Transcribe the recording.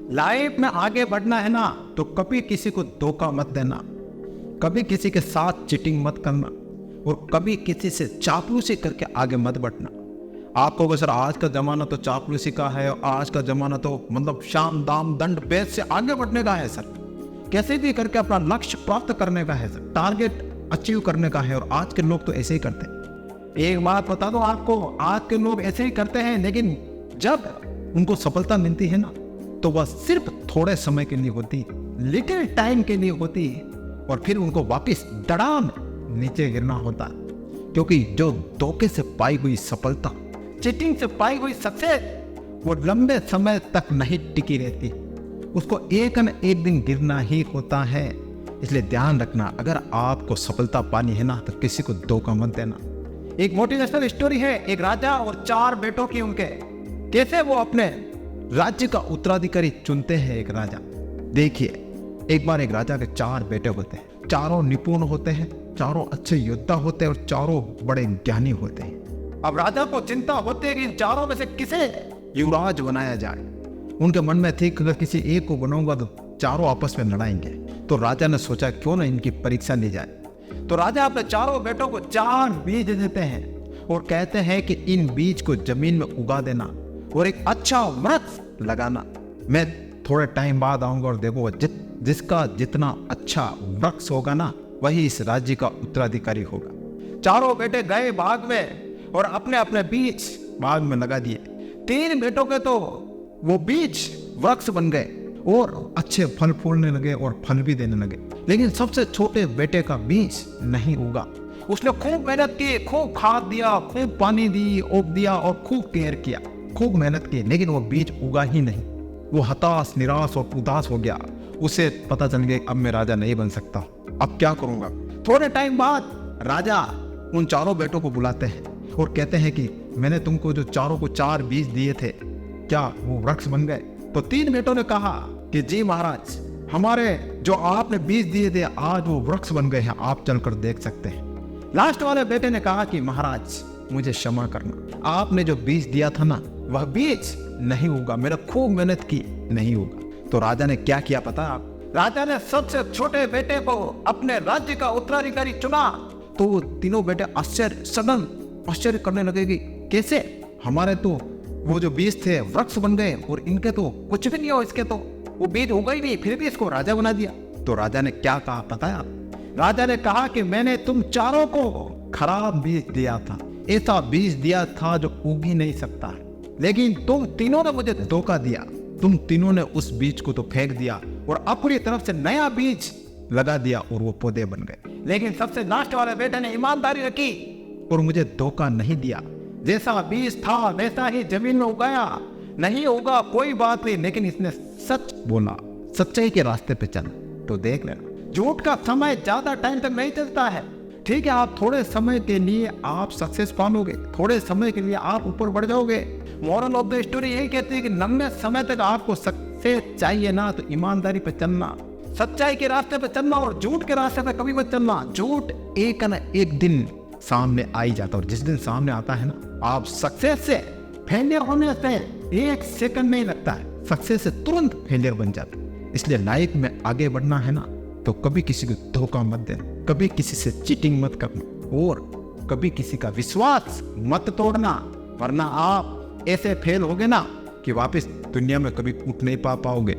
Life में आगे बढ़ना है ना तो कभी किसी को धोखा मत देना, कभी किसी के साथ चीटिंग मत करना और कभी किसी से चापलूसी करके आगे मत बढ़ना। आपको अगर सर आज का जमाना तो चापलूसी का है, आज का जमाना तो मतलब शाम दाम दंड भेद से आगे बढ़ने का है सर, कैसे भी करके अपना लक्ष्य प्राप्त करने का है सर, टारगेट अचीव करने का है। और आज के लोग तो ऐसे ही करते हैं। एक बात बता दो आपको, आज के लोग ऐसे ही करते हैं, लेकिन जब उनको सफलता मिलती है ना तो वह सिर्फ थोड़े समय के लिए होती है, लिटिल टाइम के लिए होती है, और फिर उनको वापस धड़ाम नीचे गिरना होता है। क्योंकि जो धोखे से पाई हुई सफलता, चीटिंग से पाई हुई सक्सेस, वो लंबे समय तक नहीं टिकी रहती, उसको एक न एक दिन गिरना ही होता है। इसलिए ध्यान रखना, अगर आपको सफलता पानी है ना तो किसी को धोखा मत देना। एक मोटिवेशनल स्टोरी है, एक राजा और 4 बेटों की, उनके कैसे वो अपने राज्य का उत्तराधिकारी चुनते हैं। एक राजा, देखिए एक बार एक राजा के 4 बेटे होते हैं, चारों निपुण होते हैं, चारों अच्छे योद्धा होते हैं और चारों बड़े ज्ञानी होते हैं। अब राजा को चिंता होती है कि इन चारों में से किसे युवराज बनाया जाए। उनके मन में थी कि अगर किसी एक को बनाऊंगा तो चारों आपस में लड़ाएंगे। तो राजा ने सोचा क्यों ना इनकी परीक्षा ली जाए। तो राजा अपने चारों बेटों को 4 बीज देते हैं और कहते हैं कि इन बीज को जमीन में उगा देना और एक अच्छा वृक्ष लगाना। मैं थोड़े टाइम बाद आऊंगा और देखो जिसका जितना अच्छा वृक्ष होगा ना वही इस राज्य का उत्तराधिकारी होगा। चारों बेटे गए बाग में और अपने अपने बीज बाग में लगा दिए। 3 बेटों के तो वो बीज वृक्ष बन गए और अच्छे फल फूलने लगे और फल भी देने लगे। लेकिन सबसे छोटे बेटे का बीज नहीं उगा। उसने खूब मेहनत की, खूब खाद दिया, खूब पानी दी, ओप दिया और खूब केयर किया, खूब मेहनत की, लेकिन वो बीज उगा ही नहीं। वो हताश, निराश और उदास हो गया। उसे पता चल गया अब मैं राजा नहीं बन सकता, अब क्या करूंगा। थोड़े टाइम बाद राजा उन चारों बेटों को बुलाते हैं और कहते हैं कि मैंने तुमको जो चारों को 4 बीज दिए थे, क्या वो वृक्ष बन गए? तो 3 बेटों ने कहा कि जी महाराज, हमारे जो आपने बीज दिए थे आज वो वृक्ष बन गए हैं, आप चलकर देख सकते हैं। लास्ट वाले बेटे ने कहा कि महाराज मुझे क्षमा करना, आपने जो बीज दिया था ना वह बीज नहीं उगा, मैंने खूब मेहनत की, नहीं उगा। तो राजा ने क्या किया पता आप? राजा ने सबसे छोटे बेटे को अपने राज्य का उत्तराधिकारी चुना। तो वो तीनों बेटे आश्चर्य करने लगे कि कैसे, हमारे तो वो जो बीज थे वृक्ष बन गए और इनके तो कुछ भी नहीं हो, इसके तो वो बीज उगा ही नहीं, फिर भी इसको राजा बना दिया। तो राजा ने क्या कहा पता है आप? राजा ने कहा कि मैंने तुम चारों को खराब बीज दिया था, ऐसा बीज दिया था जो उग ही नहीं सकता है, लेकिन तुम तीनों ने मुझे धोखा दिया। तुम तीनों ने उस बीज को तो फेंक दिया और अपनी तरफ से नया बीज लगा दिया और वो पौधे बन गए। लेकिन सबसे लास्ट वाले बेटे ने ईमानदारी रखी और मुझे धोखा नहीं दिया। जैसा बीज था वैसा ही जमीन में उगाया। नहीं होगा कोई बात नहीं, लेकिन इसने सच बोला, सच्चाई के रास्ते पे चला। तो देख लेना, झूठ का समय ज्यादा टाइम तक नहीं चलता है। ठीक है, आप थोड़े समय के लिए आप सक्सेस पालोगे, थोड़े समय के लिए आप ऊपर बढ़ जाओगे। मॉरल ऑफ द स्टोरी यही कहती है कि लंबे समय तक आपको सक्सेस चाहिए ना तो ईमानदारी पे चलना, सच्चाई के रास्ते पे चलना और झूठ के रास्ते पे कभी मत चलना। झूठ एक न एक दिन सामने आ ही जाता है और जिस दिन सामने आता है ना, आप सक्सेस से फेलियर होने से 1 सेकंड नहीं लगता है, सक्सेस से तुरंत फेलियर बन जाता है। इसलिए लाइफ में आगे बढ़ना है ना तो कभी किसी को धोखा मत देना, कभी किसी से चीटिंग मत करना और कभी किसी का विश्वास मत तोड़ना, वरना आप ऐसे फेल होगे ना कि वापस दुनिया में कभी उठ नहीं पाओगे।